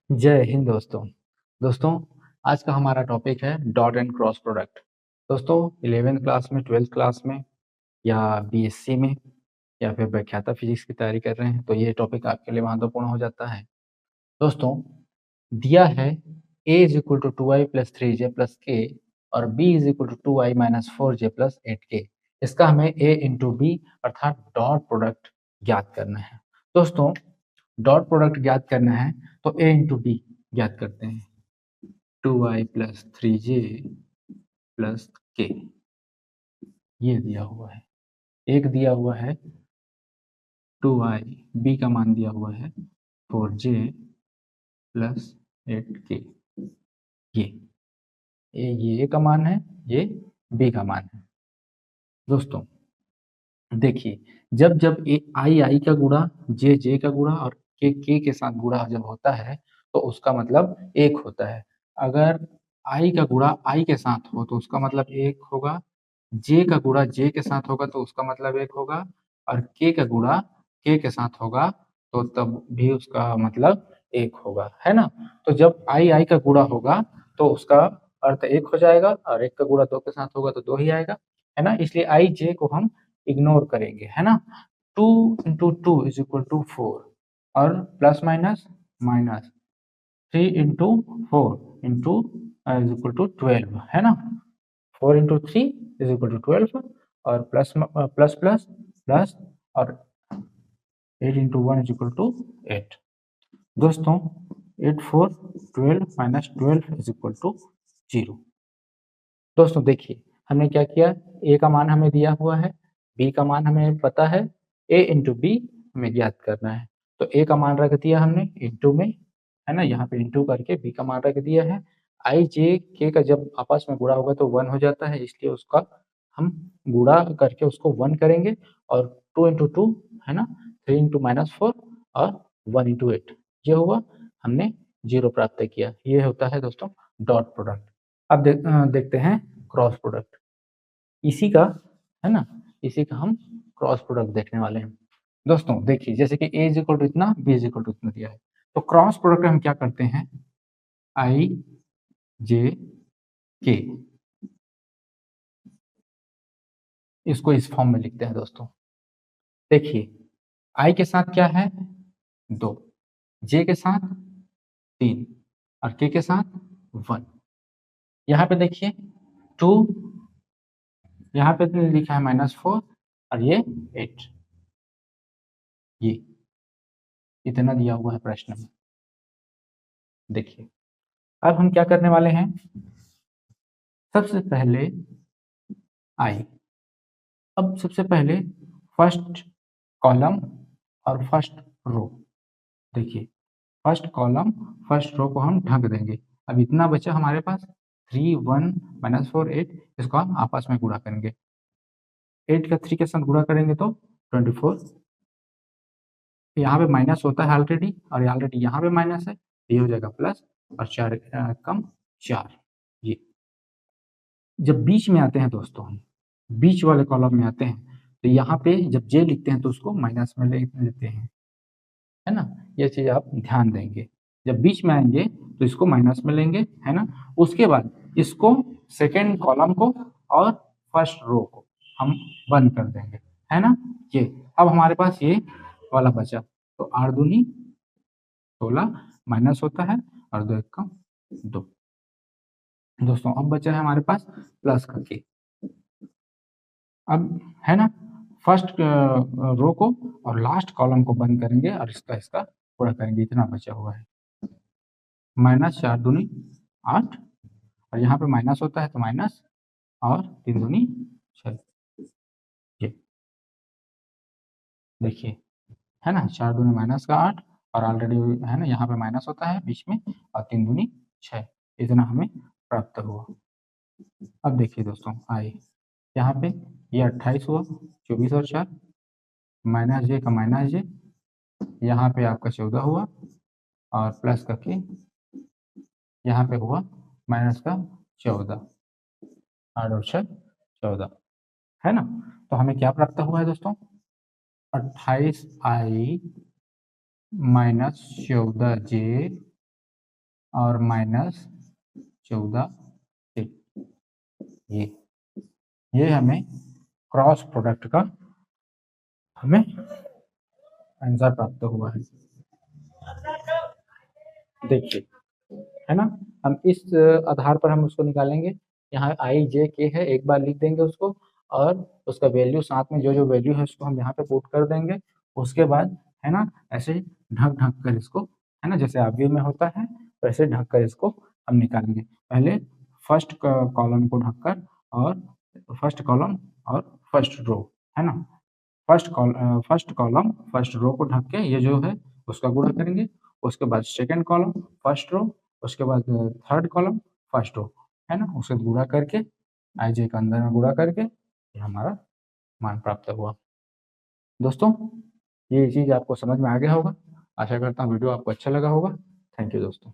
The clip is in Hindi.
जय हिंद दोस्तों। दोस्तों, आज का हमारा टॉपिक है डॉट एंड क्रॉस प्रोडक्ट। दोस्तों, 11th क्लास में, 12th क्लास में या बीएससी में या फिर व्याख्याता फिजिक्स की तैयारी कर रहे हैं तो ये टॉपिक आपके लिए महत्वपूर्ण हो जाता है। दोस्तों, दिया है a is equal to 2i plus 3j plus k और b is equal to 2i minus 4j plus 8k। इसका हमें a इंटू बी अर्थात डॉट प्रोडक्ट ज्ञात करना है। दोस्तों, डॉट प्रोडक्ट ज्ञात करना है तो a इंटू बी ज्ञात करते हैं। 2i प्लस 3j प्लस के ये दिया हुआ है। एक दिया हुआ है 2i, बी का मान दिया हुआ है 4j प्लस 8k। ये का मान है, ये बी का मान है। दोस्तों देखिए, जब जब ए आई का गुणा जे का गुणा और के साथ गुणा जब होता है तो उसका मतलब एक होता है। अगर आई का गुणा आई के साथ हो तो उसका मतलब एक होगा, जे का गुणा जे के साथ होगा तो उसका मतलब एक होगा, और के का गुणा के साथ होगा तो तब भी उसका मतलब एक होगा, है ना। तो जब आई का गुणा होगा तो उसका अर्थ एक हो जाएगा, और एक का गुणा दो के साथ होगा तो दो ही आएगा, है ना। इसलिए आई जे को हम इग्नोर करेंगे, है ना। 2 इंटू 2 इज इक्वल टू 4 और plus minus minus 3 into 4 into is equal to 12, है ना। 4 इंटू 3 इज इक्वल टू 12 और प्लस प्लस प्लस प्लस और 8 इंटू 1 इज इक्वल टू 8। दोस्तों 8 4 12 माइनस 12 इज इक्वल टू 0। दोस्तों देखिए, हमने क्या किया, ए का मान हमें दिया हुआ है, बी का मान हमें पता है, ए इंटू बी हमें ज्ञात करना है। तो ए का मान रख दिया हमने इंटू में, है ना, यहाँ पे इंटू करके बी का मान रख दिया है। आई जे के का जब आपस में गुणा होगा तो 1 हो जाता है, इसलिए उसका हम गुणा करके उसको 1 करेंगे। और 2 इंटू 2 है ना, 3 इंटू -4 और 1 इंटू 8 ये हुआ, हमने 0 प्राप्त किया। ये होता है दोस्तों डॉट प्रोडक्ट। अब देखते हैं क्रॉस प्रोडक्ट। इसी का, है ना, इसी का हम क्रॉस प्रोडक्ट देखने वाले हैं। दोस्तों देखिए, जैसे कि a इज इक्वल टू इतना, b इज इक्वल टू इतना दिया है, तो क्रॉस प्रोडक्ट हम क्या करते हैं, आई जे के, इसको इस फॉर्म में लिखते हैं। दोस्तों देखिए, आई के साथ क्या है 2, जे के साथ 3 और के साथ 1। यहाँ पे देखिए 2, यहाँ पे लिखा है -4 और ये 8, ये इतना दिया हुआ है प्रश्न में। देखिए, अब हम क्या करने वाले हैं, सबसे पहले आई, अब सबसे पहले फर्स्ट कॉलम और फर्स्ट रो। देखिए, फर्स्ट कॉलम फर्स्ट रो को हम ढक देंगे। अब इतना बचा हमारे पास 3 1 -4 8, इसको हम आपस में गुणा करेंगे। 8 का 3 के साथ गुणा करेंगे तो 24, यहाँ पे माइनस होता है ऑलरेडी, और ऑलरेडी यहाँ पे माइनस है, ये हो जाएगा प्लस, और 4 कम 4। ये जब बीच में आते हैं दोस्तों, हम बीच वाले कॉलम में आते हैं तो यहाँ पे जब जे लिखते हैं तो उसको माइनस में ले लेते हैं, है ना। ये चीज आप ध्यान देंगे, जब बीच में आएंगे तो इसको माइनस में लेंगे, है ना। उसके बाद इसको सेकेंड कॉलम को और फर्स्ट रो को हम बंद कर देंगे, है ना। ये अब हमारे पास ये वाला बचा, तो 8 दूनी 16 माइनस होता है और 2 1 का 2। दोस्तों अब बचा है हमारे पास प्लस का के। अब, है ना, फर्स्ट रो को और लास्ट कॉलम को बंद करेंगे और इसका इसका पूरा करेंगे, इतना बचा हुआ है। -4 दूनी 8, और यहाँ पे माइनस होता है तो माइनस, और 3 दूनी 6। ये देखिए, है ना, 4 दूनी माइनस का 8, और ऑलरेडी है ना यहाँ पे माइनस होता है बीच में, और 3 दूनी 6, इतना हमें प्राप्त हुआ। अब देखिए दोस्तों, आए यहाँ पे ये 28 हुआ, 24 और 4 माइनस जे का माइनस जे, यहाँ पे आपका 14 हुआ, और प्लस का के यहाँ पे हुआ माइनस का 14, 8 और 6 14, है ना। तो हमें क्या प्राप्त हुआ है दोस्तों, 28i माइनस 14j और -14 ये हमें क्रॉस प्रोडक्ट का हमें आंसर प्राप्त हुआ है। देखिए, है ना, हम इस आधार पर हम उसको निकालेंगे। यहाँ आई जे के है, एक बार लिख देंगे उसको, और उसका वैल्यू साथ में जो वैल्यू है उसको हम यहाँ पे पुट कर देंगे। उसके बाद है ना, ऐसे ढक ढक कर इसको, है ना, जैसे आगे में होता है वैसे ढक कर इसको हम निकालेंगे। पहले फर्स्ट कॉलम को ढककर, और फर्स्ट कॉलम और फर्स्ट रो, है ना, फर्स्ट कॉलम फर्स्ट रो को ढक के ये जो है उसका गुणा करेंगे। उसके बाद सेकंड कॉलम फर्स्ट रो, उसके बाद थर्ड कॉलम फर्स्ट रो, है ना, उसे गुणा करके आई जे के अंदर में गुणा करके ये हमारा मान प्राप्त हुआ। दोस्तों, ये चीज़ आपको समझ में आ गया होगा। आशा करता हूँ वीडियो आपको अच्छा लगा होगा। थैंक यू दोस्तों।